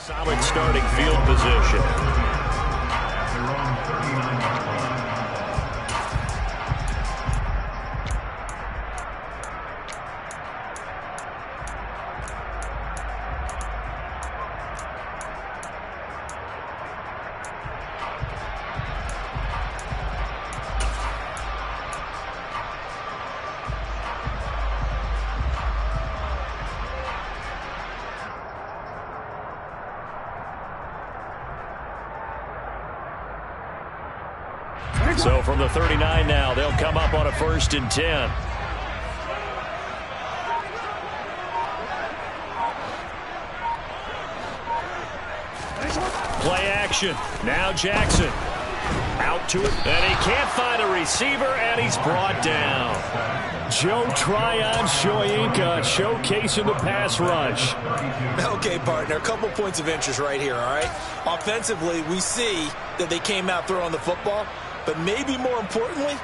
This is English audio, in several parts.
Solid starting field position. So from the 39 now, they'll come up on a 1st and 10. Play action. Now Jackson. Out to it. And he can't find a receiver, and he's brought down. Joe Tryon Shoyinka showcasing the pass rush. Okay, partner, a couple points of interest right here, all right? Offensively, we see that they came out throwing the football. But maybe more importantly,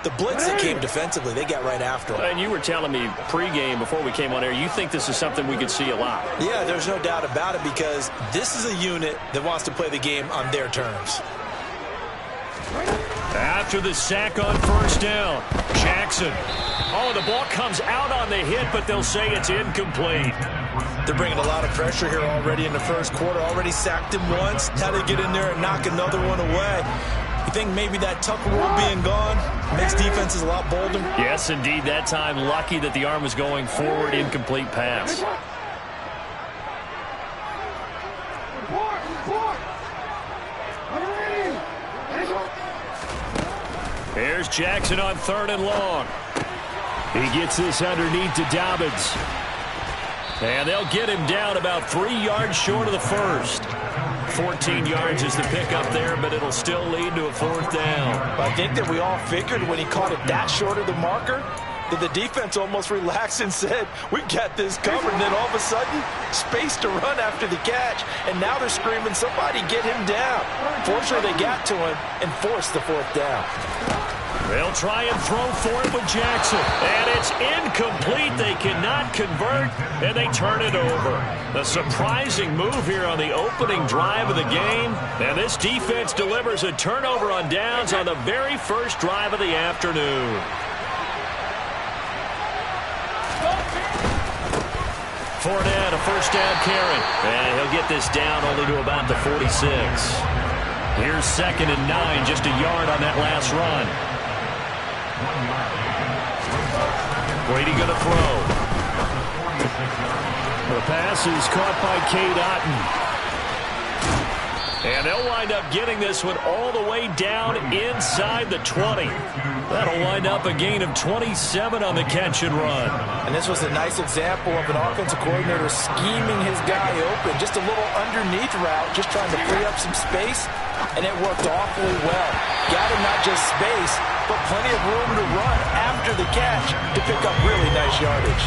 the blitz that came defensively, they got right after him. And you were telling me pregame before we came on air, you think this is something we could see a lot. Yeah, there's no doubt about it because this is a unit that wants to play the game on their terms. After the sack on 1st down, Jackson. Oh, the ball comes out on the hit, but they'll say it's incomplete. They're bringing a lot of pressure here already in the 1st quarter. Already sacked him once. Now they get in there and knock another one away. You think maybe that Tucker rule being gone makes defenses a lot bolder? Yes, indeed. That time, lucky that the arm was going forward. Incomplete pass. Here's Jackson on 3rd and long. He gets this underneath to Dobbins. And they'll get him down about 3 yards short of the 1st. 14 yards is the pickup there, but it'll still lead to a 4th down. I think that we all figured when he caught it that short of the marker that the defense almost relaxed and said, we got this covered. And then all of a sudden, space to run after the catch. And now they're screaming, somebody get him down. Fortunately, they got to him and forced the 4th down. They'll try and throw for it with Jackson. And it's incomplete. They cannot convert, and they turn it over. A surprising move here on the opening drive of the game. And this defense delivers a turnover on downs on the very first drive of the afternoon. Fournette, a 1st down carry. And he'll get this down only to about the 46. Here's 2nd and 9, just a yard on that last run. Brady going to throw. The pass is caught by Cade Otton. And they'll wind up getting this one all the way down inside the 20. That'll wind up a gain of 27 on the catch and run. And this was a nice example of an offensive coordinator scheming his guy open. Just a little underneath route, just trying to free up some space. And it worked awfully well. Got him not just space, but plenty of room to run after the catch to pick up really nice yardage.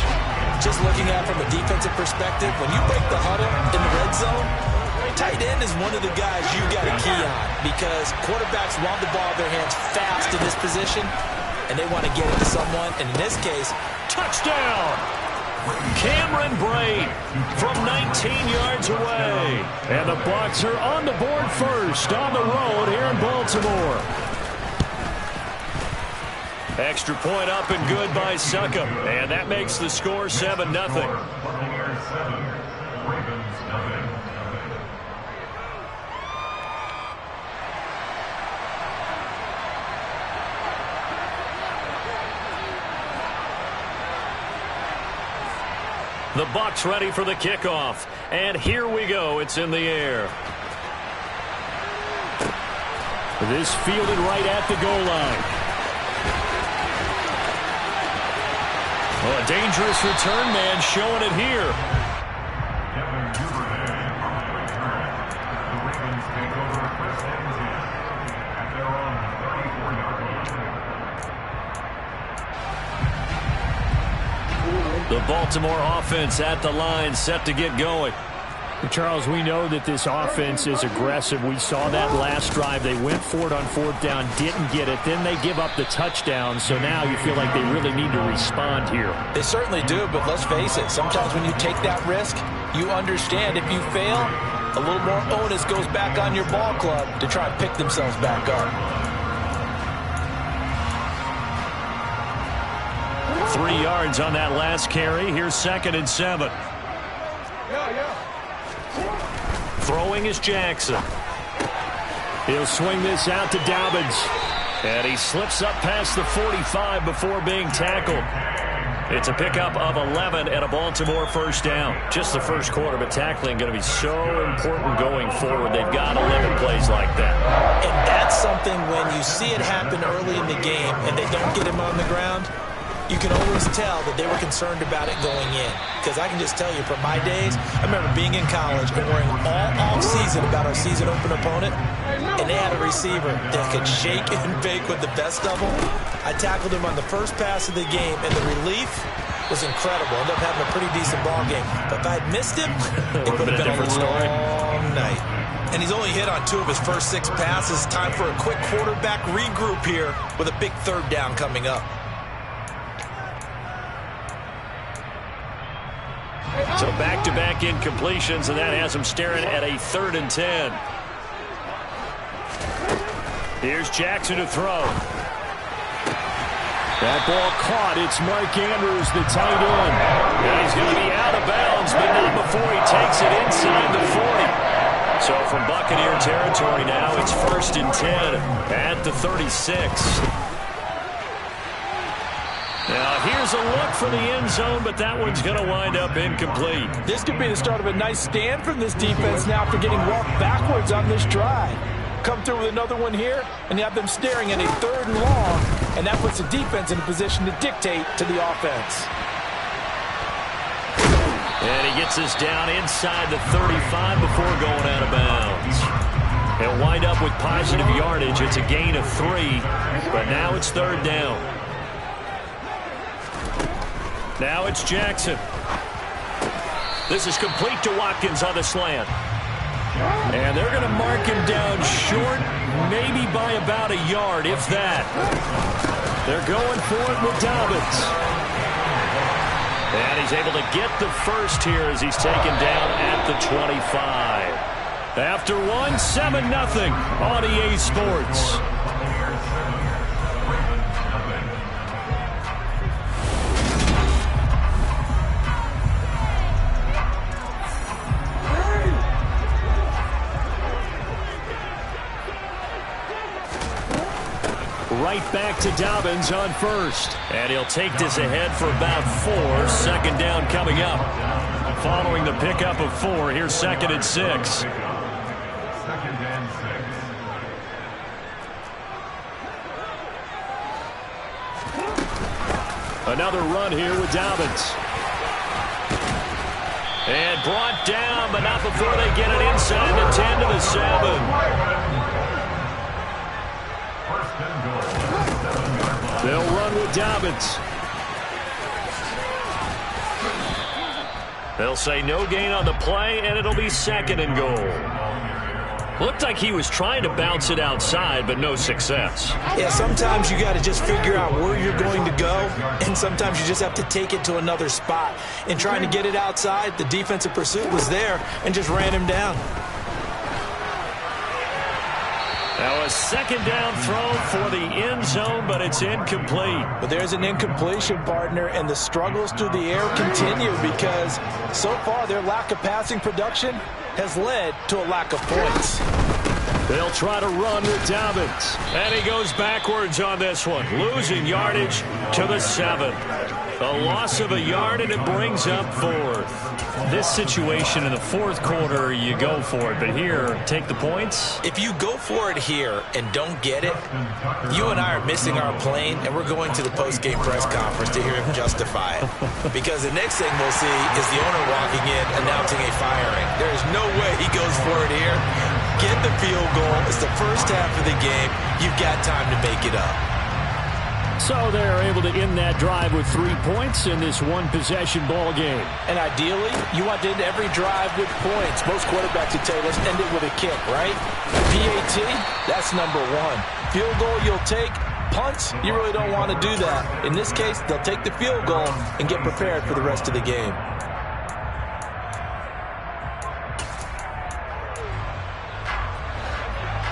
Just looking at it from a defensive perspective, when you break the huddle in the red zone, tight end is one of the guys you got to key on because quarterbacks want the ball in their hands fast in this position, and they want to get it to someone. And in this case, touchdown! Cameron Brate from 19 yards away. And the Bucs are on the board first on the road here in Baltimore. Extra point up and good by Succop. And that makes the score 7-0. The Bucs ready for the kickoff. And here we go. It's in the air. This fielded right at the goal line. Well, a dangerous return man showing it here. The Baltimore offense at the line, set to get going. Charles, we know that this offense is aggressive. We saw that last drive. They went for it on 4th down, didn't get it. Then they give up the touchdown. So now you feel like they really need to respond here. They certainly do, but let's face it. Sometimes when you take that risk, you understand if you fail, a little more onus goes back on your ball club to try and pick themselves back up. 3 yards on that last carry. Here's 2nd and 7. Throwing is Jackson. He'll swing this out to Dobbins. And he slips up past the 45 before being tackled. It's a pickup of 11 and a Baltimore first down. Just the first quarter, but tackling going to be so important going forward. They've got to limit plays like that. And that's something when you see it happen early in the game and they don't get him on the ground, you can always tell that they were concerned about it going in. Because I can just tell you from my days, I remember being in college and worrying all off-season about our season open opponent, and they had a receiver that could shake and bake with the best of them. I tackled him on the first pass of the game, and the relief was incredible. Ended up having a pretty decent ball game. But if I had missed him, it would have been a different story. Long night. And he's only hit on 2 of his first 6 passes. Time for a quick quarterback regroup here with a big 3rd down coming up. So back-to-back incompletions, and that has him staring at a 3rd and 10. Here's Jackson to throw. That ball caught. It's Mark Andrews, the tight end. And he's going to be out of bounds, but not before he takes it inside the 40. So from Buccaneer territory now, it's 1st and 10 at the 36. Now, here's a look for the end zone, but that one's going to wind up incomplete. This could be the start of a nice stand from this defense now for getting walked backwards on this drive. Come through with another one here, and you have them staring at a 3rd and long, and that puts the defense in a position to dictate to the offense. And he gets this down inside the 35 before going out of bounds. He'll wind up with positive yardage. It's a gain of 3, but now it's 3rd down. Now it's Jackson. This is complete to Watkins on the slant. And they're going to mark him down short, maybe by about a yard, if that. They're going for it with Dobbins. And he's able to get the first here as he's taken down at the 25. After 1, 7-0 on EA Sports. Right back to Dobbins on first. And he'll take this ahead for about 4. 2nd down coming up. Following the pickup of 4, here's 2nd and 6. Another run here with Dobbins. And brought down, but not before they get it inside the 10 to the 7. They'll run with Dobbins. They'll say no gain on the play, and it'll be 2nd and goal. Looked like he was trying to bounce it outside, but no success. Yeah, sometimes you got to just figure out where you're going to go, and sometimes you just have to take it to another spot. In trying to get it outside, the defensive pursuit was there and just ran him down. Now a 2nd down throw for the end zone, but it's incomplete. But there's an incompletion, partner, and the struggles through the air continue because so far their lack of passing production has led to a lack of points. They'll try to run with Dobbins. And he goes backwards on this one, losing yardage to the 7. A loss of a yard, and it brings up 4th. This situation in the 4th quarter, you go for it. But here, take the points. If you go for it here and don't get it, you and I are missing our plane, and we're going to the post-game press conference to hear him justify it. Because the next thing we'll see is the owner walking in announcing a firing. There is no way he goes for it here. Get the field goal. It's the first half of the game. You've got time to make it up. So they're able to end that drive with 3 points in this one-possession ball game. And ideally, you want to end every drive with points. Most quarterbacks would tell you, let's end it with a kick, right? PAT, that's number 1. Field goal you'll take. Punts, you really don't want to do that. In this case, they'll take the field goal and get prepared for the rest of the game.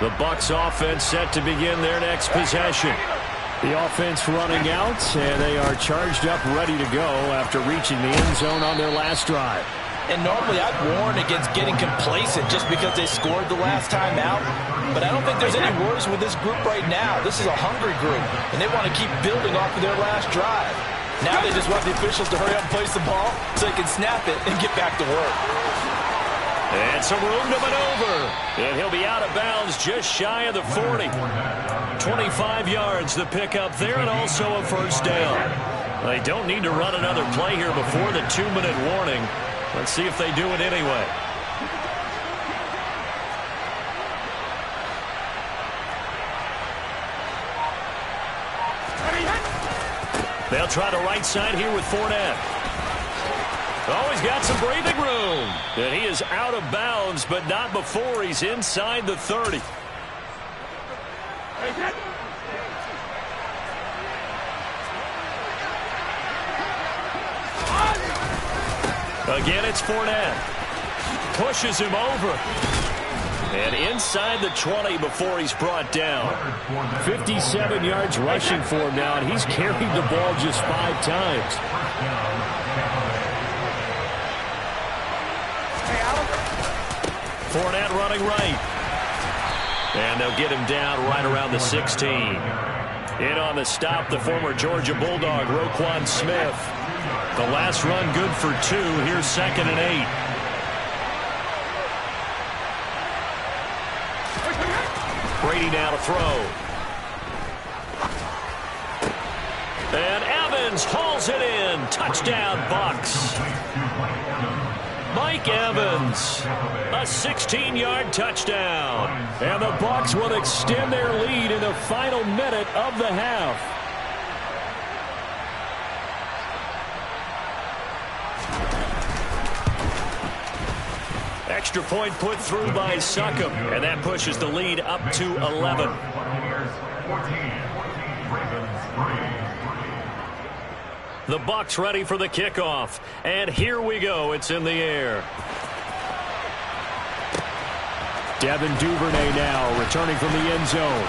The Bucs offense set to begin their next possession. The offense running out, and they are charged up, ready to go after reaching the end zone on their last drive. And normally I'd warn against getting complacent just because they scored the last time out. But I don't think there's any worries with this group right now. This is a hungry group, and they want to keep building off of their last drive. Now they just want the officials to hurry up and place the ball so they can snap it and get back to work. And some room to maneuver. And he'll be out of bounds just shy of the 40. 25 yards the pickup there, and also a first down. They don't need to run another play here before the 2-minute warning. Let's see if they do it anyway. They'll try the right side here with Fournette. Oh, he's got some breathing room. And he is out of bounds, but not before he's inside the 30. Again, it's Fournette. Pushes him over. And inside the 20 before he's brought down. 57 yards rushing for him now, and he's carried the ball just 5 times. Fournette running right. And they'll get him down right around the 16. In on the stop, the former Georgia Bulldog, Roquan Smith. The last run good for 2. Here's 2nd and 8. Brady now to throw. And Evans hauls it in. Touchdown, Bucs. Mike Evans, a 16-yard touchdown. And the Bucs will extend their lead in the final minute of the half. Extra point put through by Succop, and that pushes the lead up to 11. The Bucs ready for the kickoff, and here we go. It's in the air. Devin Duvernay now returning from the end zone.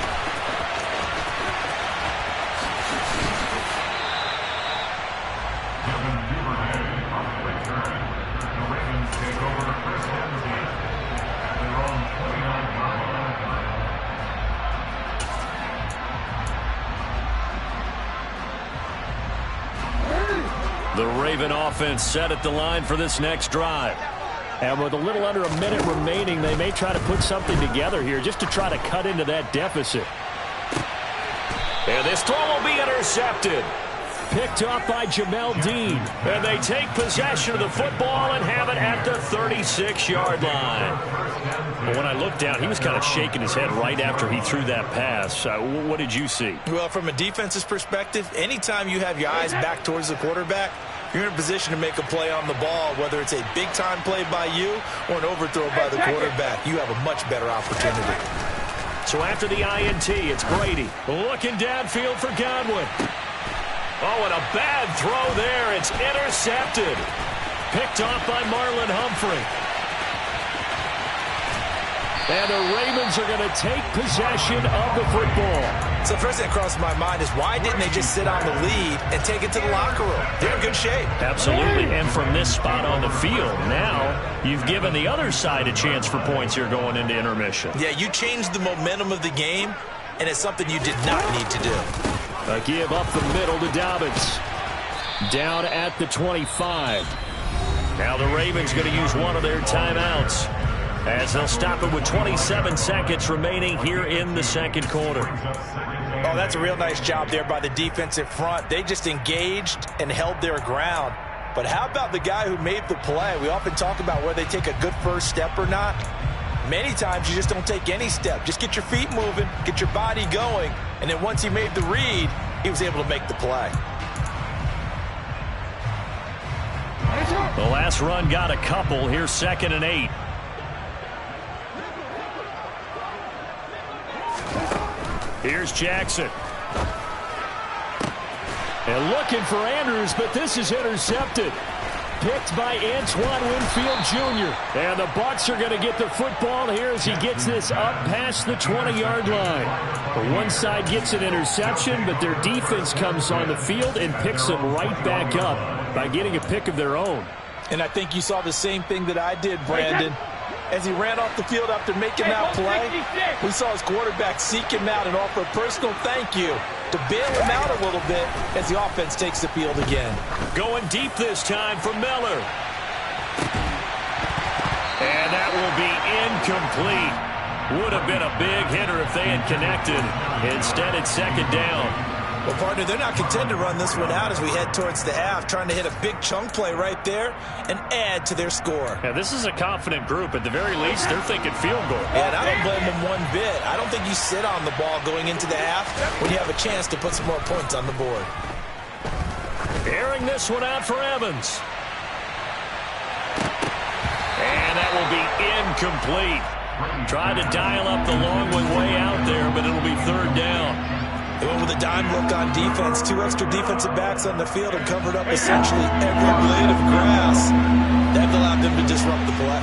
The Raven offense set at the line for this next drive. And with a little under a minute remaining, they may try to put something together here just to try to cut into that deficit. And this throw will be intercepted. Picked off by Jamel Dean. And they take possession of the football and have it at the 36-yard line. But when I looked down, he was kind of shaking his head right after he threw that pass. What did you see? Well, from a defense's perspective, anytime you have your eyes back towards the quarterback, you're in a position to make a play on the ball, whether it's a big-time play by you or an overthrow by the quarterback. You have a much better opportunity. So after the INT, it's Brady looking downfield for Godwin. Oh, and a bad throw there. It's intercepted. Picked off by Marlon Humphrey. And the Ravens are going to take possession of the football. So the first thing that crossed my mind is why didn't they just sit on the lead and take it to the locker room? They're in good shape. Absolutely. And from this spot on the field, now you've given the other side a chance for points here going into intermission. Yeah, you changed the momentum of the game, and it's something you did not need to do. A give up the middle to Dobbins. Down at the 25. Now the Ravens going to use one of their timeouts as they'll stop it with 27 seconds remaining here in the second quarter. Oh, that's a real nice job there by the defensive front. They just engaged and held their ground. But how about the guy who made the play? We often talk about whether they take a good first step or not. Many times you just don't take any step. Just get your feet moving, get your body going, and then once he made the read, he was able to make the play. The last run got a couple. Here's 2nd and 8. Here's Jackson. And looking for Andrews, but this is intercepted. picked by Antoine Winfield Jr. And the Bucs are going to get the football here as he gets this up past the 20-yard line. The one side gets an interception, but their defense comes on the field and picks them right back up by getting a pick of their own. And I think you saw the same thing that I did, Brandon. As he ran off the field after making that play, we saw his quarterback seek him out and offer a personal thank you to bail him out a little bit as the offense takes the field again. Going deep this time for Miller. And that will be incomplete. Would have been a big hitter if they had connected. Instead, it's second down. Well, partner, they're not content to run this one out as we head towards the half, trying to hit a big chunk play right there and add to their score. Yeah, this is a confident group. At the very least, they're thinking field goal. Yeah, and I don't blame them one bit. I don't think you sit on the ball going into the half when you have a chance to put some more points on the board. Airing this one out for Evans. And that will be incomplete. Tried to dial up the long way out there, but it'll be third down. They went with a dime look on defense. 2 extra defensive backs on the field and covered up essentially every blade of grass. That allowed them to disrupt the play.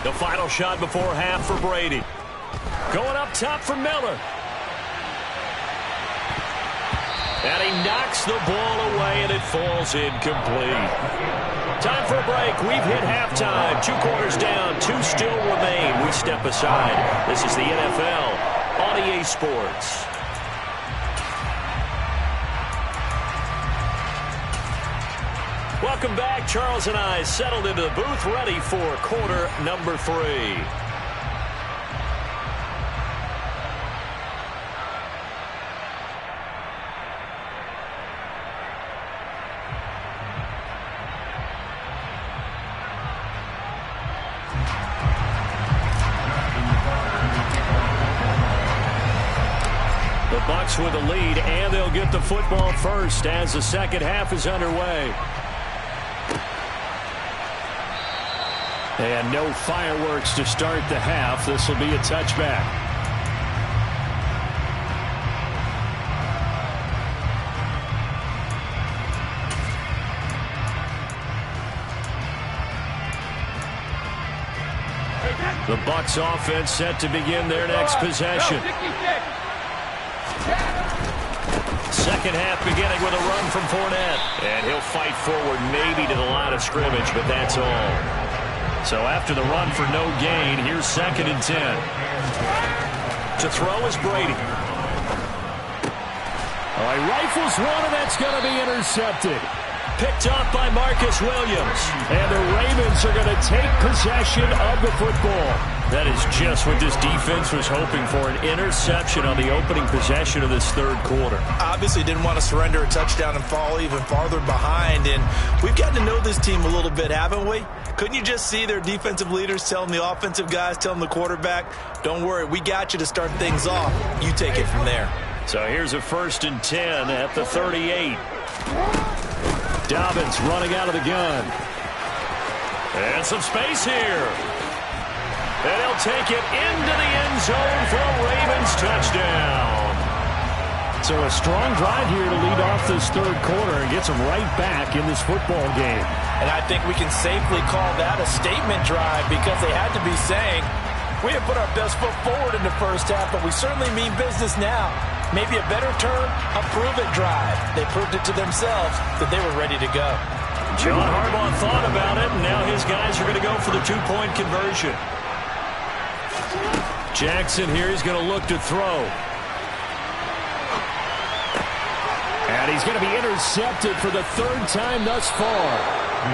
The final shot before half for Brady. Going up top for Miller. And he knocks the ball away, and it falls incomplete. Time for a break. We've hit halftime. 2 quarters down. 2 still remain. We step aside. This is the NFL on EA Sports. Welcome back. Charles and I settled into the booth, ready for quarter number 3. Bucs with a lead, and they'll get the football first as the second half is underway. And no fireworks to start the half. This will be a touchback. The Bucs offense set to begin their next possession. Second half beginning with a run from Fournette. And he'll fight forward maybe to the line of scrimmage, but that's all. So after the run for no gain, here's 2nd and 10. To throw is Brady. Oh, he rifles one, and that's going to be intercepted. Picked off by Marcus Williams. And the Ravens are going to take possession of the football. That is just what this defense was hoping for, an interception on the opening possession of this third quarter. Obviously didn't want to surrender a touchdown and fall even farther behind, and we've gotten to know this team a little bit, haven't we? Couldn't you just see their defensive leaders telling the offensive guys, telling the quarterback, don't worry, we got you to start things off. You take it from there. So here's a 1st and 10 at the 38. Dobbins running out of the gun. And some space here. And he'll take it into the end zone for a Ravens touchdown. So a strong drive here to lead off this third quarter and gets them right back in this football game. And I think we can safely call that a statement drive because they had to be saying, we have put our best foot forward in the first half, but we certainly mean business now. Maybe a better term, a prove-it drive. They proved it to themselves that they were ready to go. John Harbaugh thought about it, and now his guys are going to go for the 2-point conversion. Jackson here is going to look to throw. And he's going to be intercepted for the 3rd time thus far.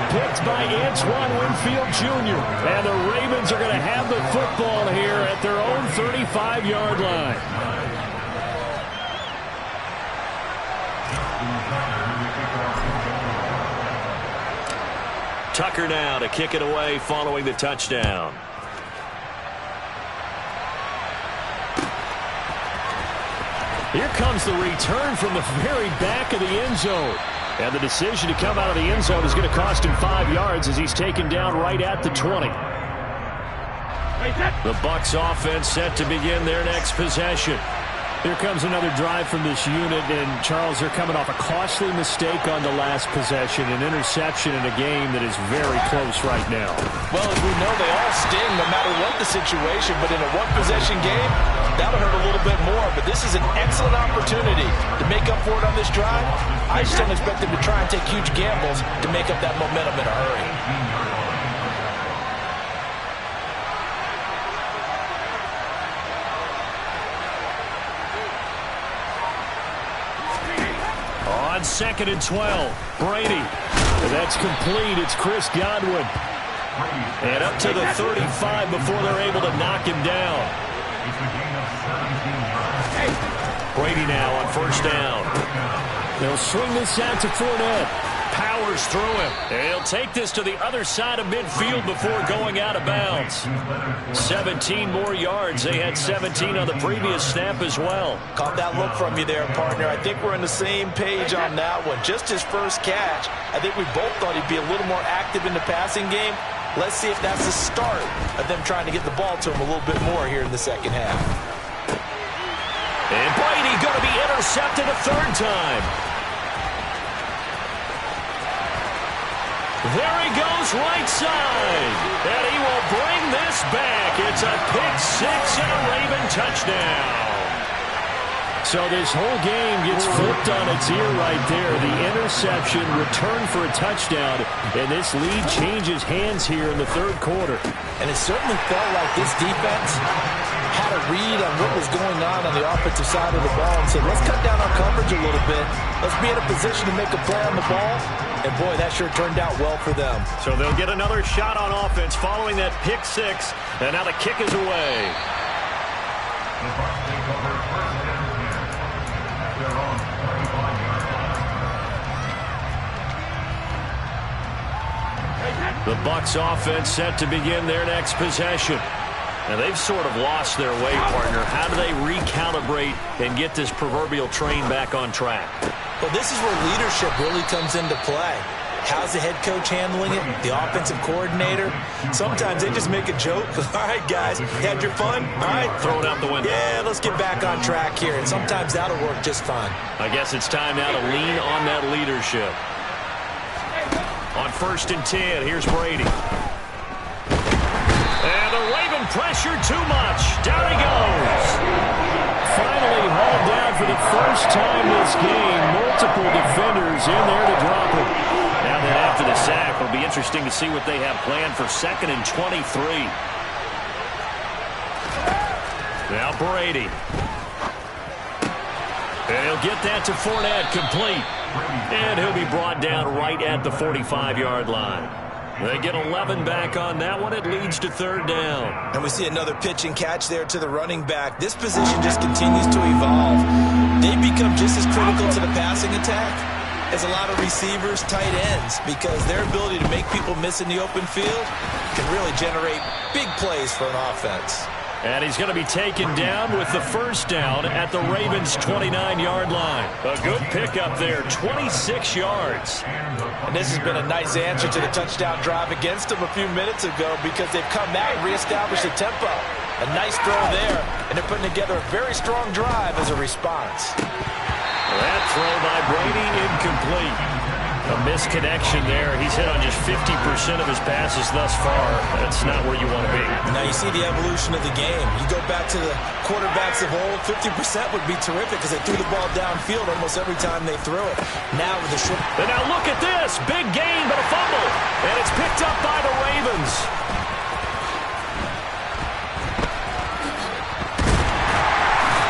Picked by Antoine Winfield Jr. And the Ravens are going to have the football here at their own 35-yard line. Tucker now to kick it away following the touchdown. Here comes the return from the very back of the end zone. And the decision to come out of the end zone is going to cost him 5 yards as he's taken down right at the 20. The Bucs offense set to begin their next possession. Here comes another drive from this unit, and Charles, they're coming off a costly mistake on the last possession, an interception in a game that is very close right now. Well, as we know, they all sting no matter what the situation, but in a one-possession game, that'll hurt a little bit more. But this is an excellent opportunity to make up for it on this drive. I just don't expect them to try and take huge gambles to make up that momentum in a hurry. On 2nd and 12, Brady. And that's complete. It's Chris Godwin. And up to the 35 before they're able to knock him down. Brady now on 1st down. They'll swing this out to Fournette. Powers through him. And he'll take this to the other side of midfield before going out of bounds. 17 more yards. They had 17 on the previous snap as well. Caught that look from you there, partner. I think we're on the same page on that one. Just his first catch. I think we both thought he'd be a little more active in the passing game. Let's see if that's the start of them trying to get the ball to him a little bit more here in the second half. And Brady going to be intercepted a 3rd time. There he goes right side. And he will bring this back. It's a pick-6 and a Raven touchdown. So this whole game gets flipped on its ear right there. The interception, return for a touchdown, and this lead changes hands here in the 3rd quarter. And it certainly felt like this defense had a read on what was going on the offensive side of the ball and said, let's cut down our coverage a little bit. Let's be in a position to make a play on the ball. And, boy, that sure turned out well for them. So they'll get another shot on offense following that pick-6, and now the kick is away. The Bucs offense set to begin their next possession. And they've sort of lost their way, partner. How do they recalibrate and get this proverbial train back on track? Well, this is where leadership really comes into play. How's the head coach handling it? The offensive coordinator? Sometimes they just make a joke. All right, guys, had your fun? All right. Throw it out the window. Yeah, let's get back on track here. And sometimes that'll work just fine. I guess it's time now to lean on that leadership. On 1st and 10, here's Brady. And the Raven pressure too much. Down he goes. Finally hauled down for the first time this game. Multiple defenders in there to drop him. Now then after the sack, it'll be interesting to see what they have planned for 2nd and 23. Now Brady. And he'll get that to Fournette, complete. And he'll be brought down right at the 45-yard line. They get 11 back on that one. It leads to 3rd down. And we see another pitch and catch there to the running back. This position just continues to evolve. They become just as critical to the passing attack as a lot of receivers, tight ends, because their ability to make people miss in the open field can really generate big plays for an offense. And he's going to be taken down with the 1st down at the Ravens' 29-yard line. A good pickup there, 26 yards. And this has been a nice answer to the touchdown drive against them a few minutes ago because they've come out and reestablished the tempo. A nice throw there, and they're putting together a very strong drive as a response. That throw by Brady incomplete. A misconnection there. He's hit on just 50% of his passes thus far. That's not where you want to be. Now you see the evolution of the game. You go back to the quarterbacks of old, 50% would be terrific because they threw the ball downfield almost every time they threw it. Now with the short... And now look at this. Big gain, but a fumble. And it's picked up by the Ravens.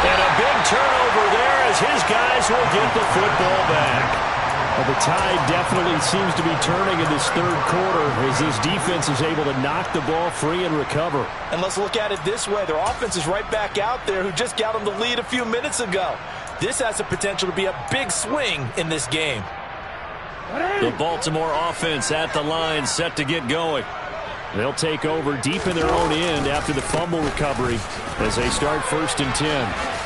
And a big turnover there as his guys will get the football back. Well, the tide definitely seems to be turning in this 3rd quarter as this defense is able to knock the ball free and recover. And let's look at it this way. Their offense is right back out there who just got them the lead a few minutes ago. This has the potential to be a big swing in this game. The Baltimore offense at the line set to get going. They'll take over deep in their own end after the fumble recovery as they start 1st and 10.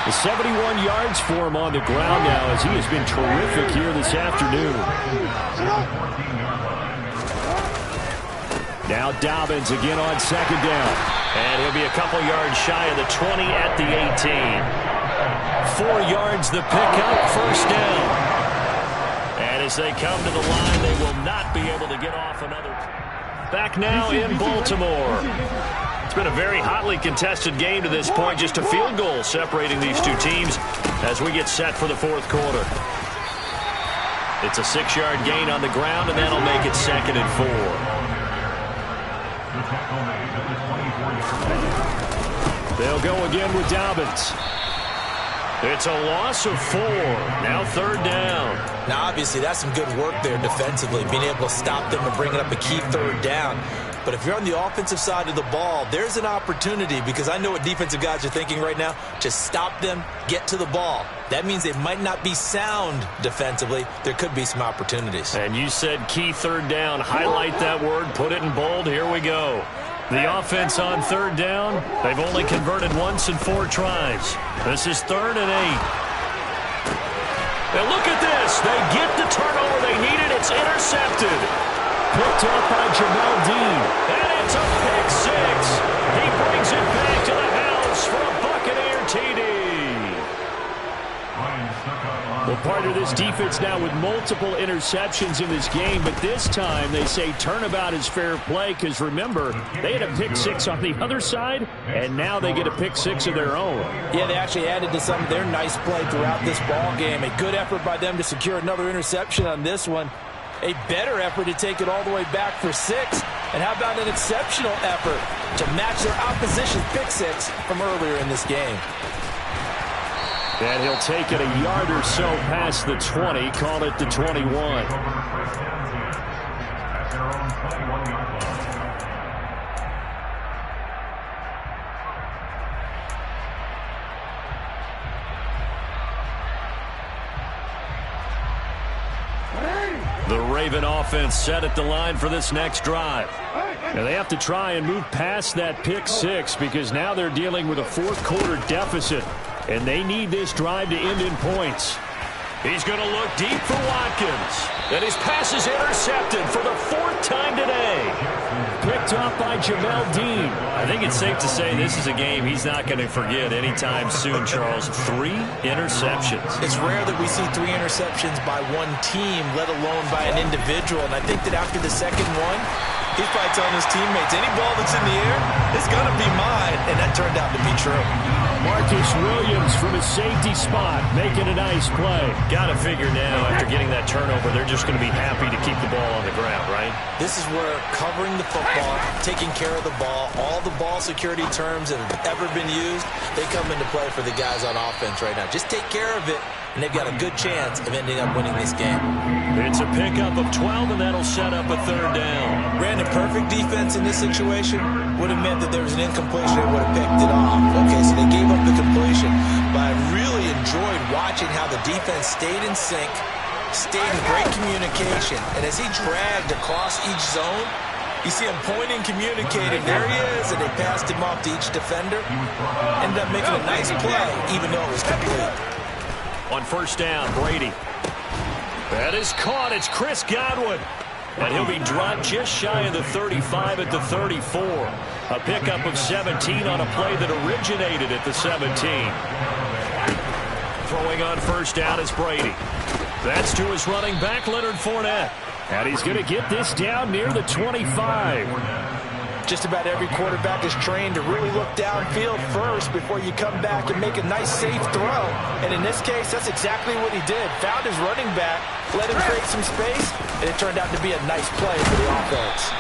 The 71 yards for him on the ground now as he has been terrific here this afternoon. Now Dobbins again on 2nd down. And he'll be a couple yards shy of the 20 at the 18. 4 yards the pickup, first down. And as they come to the line, they will not be able to get off another. Back now in Baltimore. It's been a very hotly contested game to this point. Just a field goal separating these two teams as we get set for the fourth quarter. It's a 6-yard gain on the ground, and that'll make it 2nd and 4. They'll go again with Dobbins. It's a loss of 4. Now 3rd down. Now, obviously, that's some good work there defensively, being able to stop them and bringing up a key 3rd down. But if you're on the offensive side of the ball, there's an opportunity, because I know what defensive guys are thinking right now. Just stop them, get to the ball. That means they might not be sound defensively. There could be some opportunities. And you said key 3rd down. Highlight that word. Put it in bold. Here we go. The offense on 3rd down, they've only converted once in 4 tries. This is 3rd and 8. Now look at this. They get the turnover they needed. It's intercepted. Picked up by Jamel Dean. And it's a pick 6. He brings it back to the house for a Buccaneer TD. Well, part of this defense now with multiple interceptions in this game, but this time they say turnabout is fair play, because remember, they had a pick 6 on the other side, and now they get a pick 6 of their own. Yeah, they actually added to some of their nice play throughout this ball game. A good effort by them to secure another interception on this one. A better effort to take it all the way back for 6. And how about an exceptional effort to match their opposition's pick 6 from earlier in this game. And he'll take it a yard or so past the 20, call it the 21. The Raven offense set at the line for this next drive. And they have to try and move past that pick 6, because now they're dealing with a fourth-quarter deficit. And they need this drive to end in points. He's going to look deep for Watkins. And his pass is intercepted for the 4th time today. Picked up by Jamel Dean. I think it's safe to say this is a game he's not going to forget anytime soon, Charles. 3 interceptions. It's rare that we see 3 interceptions by one team, let alone by an individual. And I think that after the second one, he's probably telling his teammates, any ball that's in the air, it's going to be mine. And that turned out to be true. Marcus Williams from his safety spot, making a nice play. Got to figure now, after getting that turnover, they're just going to be happy to keep the ball on the ground, right? This is where covering the football, taking care of the ball, all the ball security terms that have ever been used, they come into play for the guys on offense right now. Just take care of it, and they've got a good chance of ending up winning this game. It's a pickup of 12, and that'll set up a 3rd down. Brandon, perfect defense in this situation would have meant that there was an incompletion and would have picked it off. Okay, so they gave up the completion, but I really enjoyed watching how the defense stayed in sync, stayed in great communication, and as he dragged across each zone, you see him pointing, communicating, there he is, and they passed him off to each defender. Ended up making a nice play, even though it was complete. On 1st down, Brady. That is caught. It's Chris Godwin. And he'll be dropped just shy of the 35 at the 34. A pickup of 17 on a play that originated at the 17. Throwing on 1st down is Brady. That's to his running back, Leonard Fournette. And he's going to get this down near the 25. Just about every quarterback is trained to really look downfield first before you come back and make a nice, safe throw. And in this case, that's exactly what he did. Found his running back, let him create some space, and it turned out to be a nice play for the offense.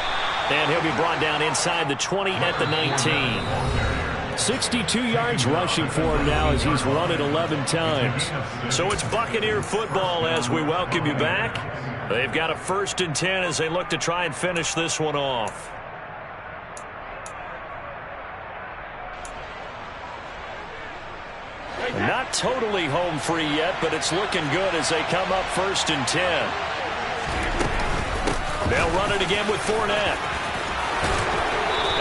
And he'll be brought down inside the 20 at the 19. 62 yards rushing for him now as he's run it 11 times. So it's Buccaneer football as we welcome you back. They've got a 1st and 10 as they look to try and finish this one off. Not totally home free yet, but it's looking good as they come up 1st and 10. They'll run it again with Fournette.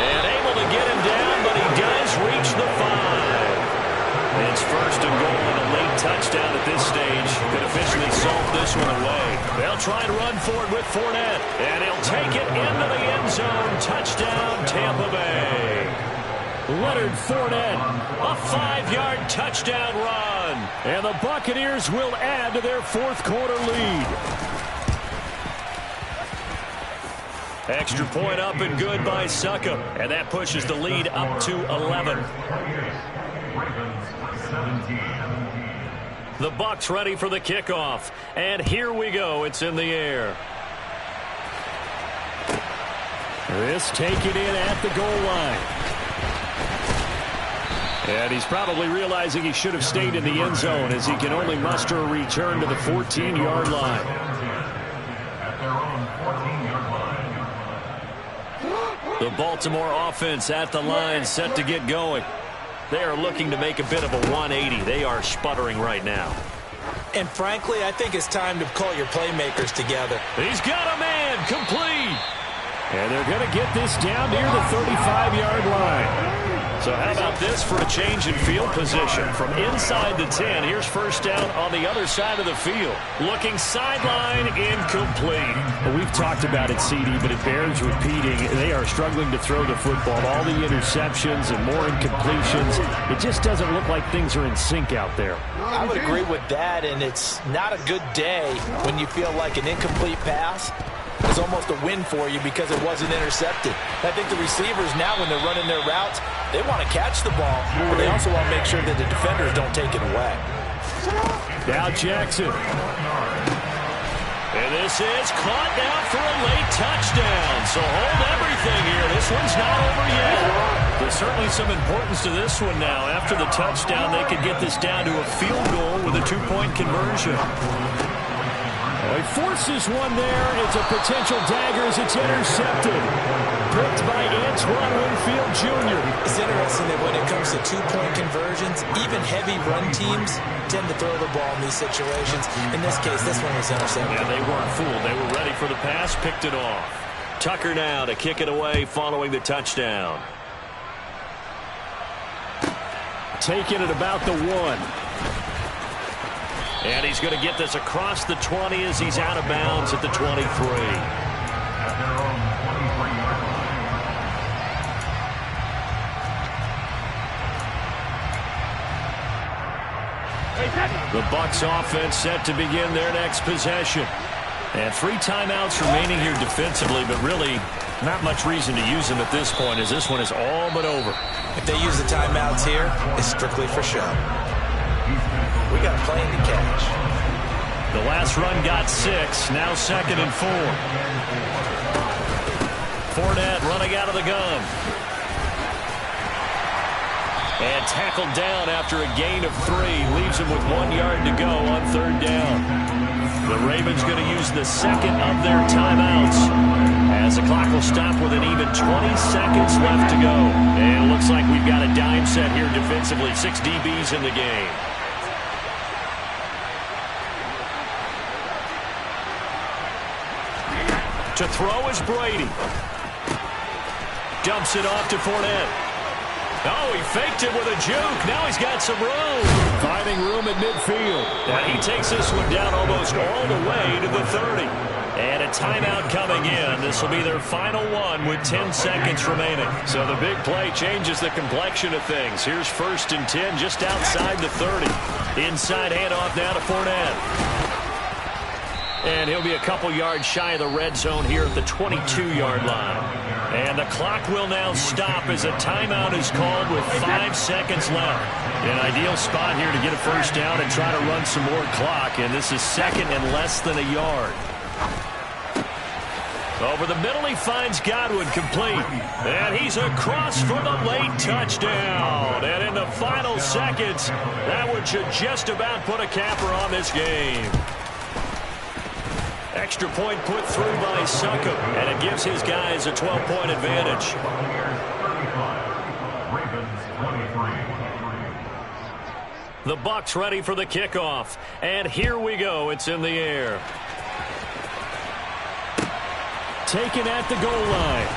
And able to get him down, but he does reach the 5. It's 1st and goal and a late touchdown at this stage could officially salt this one away. They'll try and run for it with Fournette. And he'll take it into the end zone. Touchdown, Tampa Bay. Leonard Fournette, a 5-yard touchdown run. And the Buccaneers will add to their fourth quarter lead. Extra point up and good by Succop. And that pushes the lead up to 11. The Bucs ready for the kickoff. And here we go. It's in the air. This taken in at the goal line. And he's probably realizing he should have stayed in the end zone as he can only muster a return to the 14-yard line. The Baltimore offense at the line set to get going. They are looking to make a bit of a 180. They are sputtering right now. And frankly, I think it's time to call your playmakers together. He's got a man complete. And they're going to get this down near the 35-yard line. So how about this for a change in field position? From inside the 10, here's first down on the other side of the field. Looking sideline, incomplete. Well, we've talked about it, CD, but it bears repeating. They are struggling to throw the football. All the interceptions and more incompletions. It just doesn't look like things are in sync out there. I would agree with that, and it's not a good day when you feel like an incomplete pass is almost a win for you because it wasn't intercepted. I think the receivers now, when they're running their routes, they want to catch the ball, but they also want to make sure that the defenders don't take it away. Now Jackson. And this is caught down for a late touchdown. So hold everything here. This one's not over yet. There's certainly some importance to this one now. After the touchdown, they could get this down to a field goal with a 2-point conversion. He forces one there. It's a potential dagger as it's intercepted. Picked by Antoine Winfield Jr. It's interesting that when it comes to 2-point conversions, even heavy run teams tend to throw the ball in these situations. In this case, this one was intercepted. Yeah, they weren't fooled. They were ready for the pass, picked it off. Tucker now to kick it away following the touchdown. Taking it about the 1. And he's going to get this across the 20 as he's out of bounds at the 23. The Bucs offense set to begin their next possession. And 3 timeouts remaining here defensively, but really not much reason to use them at this point as this one is all but over. If they use the timeouts here, it's strictly for show. We got a plane to catch. The last run got 6. Now 2nd and 4. Fournette running out of the gun. And tackled down after a gain of 3. Leaves him with 1 yard to go on 3rd down. The Ravens going to use the second of their timeouts as the clock will stop with an even 20 seconds left to go. And it looks like we've got a dime set here defensively. 6 DBs in the game. To throw is Brady. Dumps it off to Fournette. Oh, he faked it with a juke. Now he's got some room. Finding room at midfield. And he takes this one down almost all the way to the 30. And a timeout coming in. This will be their final one with 10 seconds remaining. So the big play changes the complexion of things. Here's 1st and 10 just outside the 30. Inside handoff now to Fournette. And he'll be a couple yards shy of the red zone here at the 22-yard line. And the clock will now stop as a timeout is called with 5 seconds left. An ideal spot here to get a first down and try to run some more clock. And this is 2nd and less than a yard. Over the middle, he finds Godwin complete. And he's across for the late touchdown. And in the final seconds, that one should just about put a capper on this game. Extra point put through by Succop, and it gives his guys a 12-point advantage. The Bucs ready for the kickoff, and here we go. It's in the air. Taken at the goal line.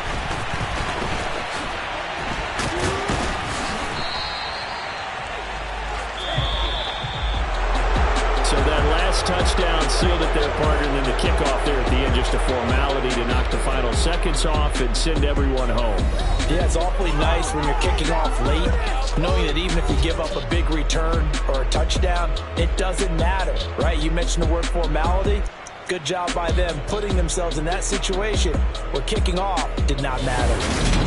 So that last last touchdown sealed it there, partner, and then the kickoff there at the end, just a formality to knock the final seconds off and send everyone home. Yeah, it's awfully nice when you're kicking off late, knowing that even if you give up a big return or a touchdown, it doesn't matter, right? You mentioned the word formality. Good job by them putting themselves in that situation where kicking off did not matter.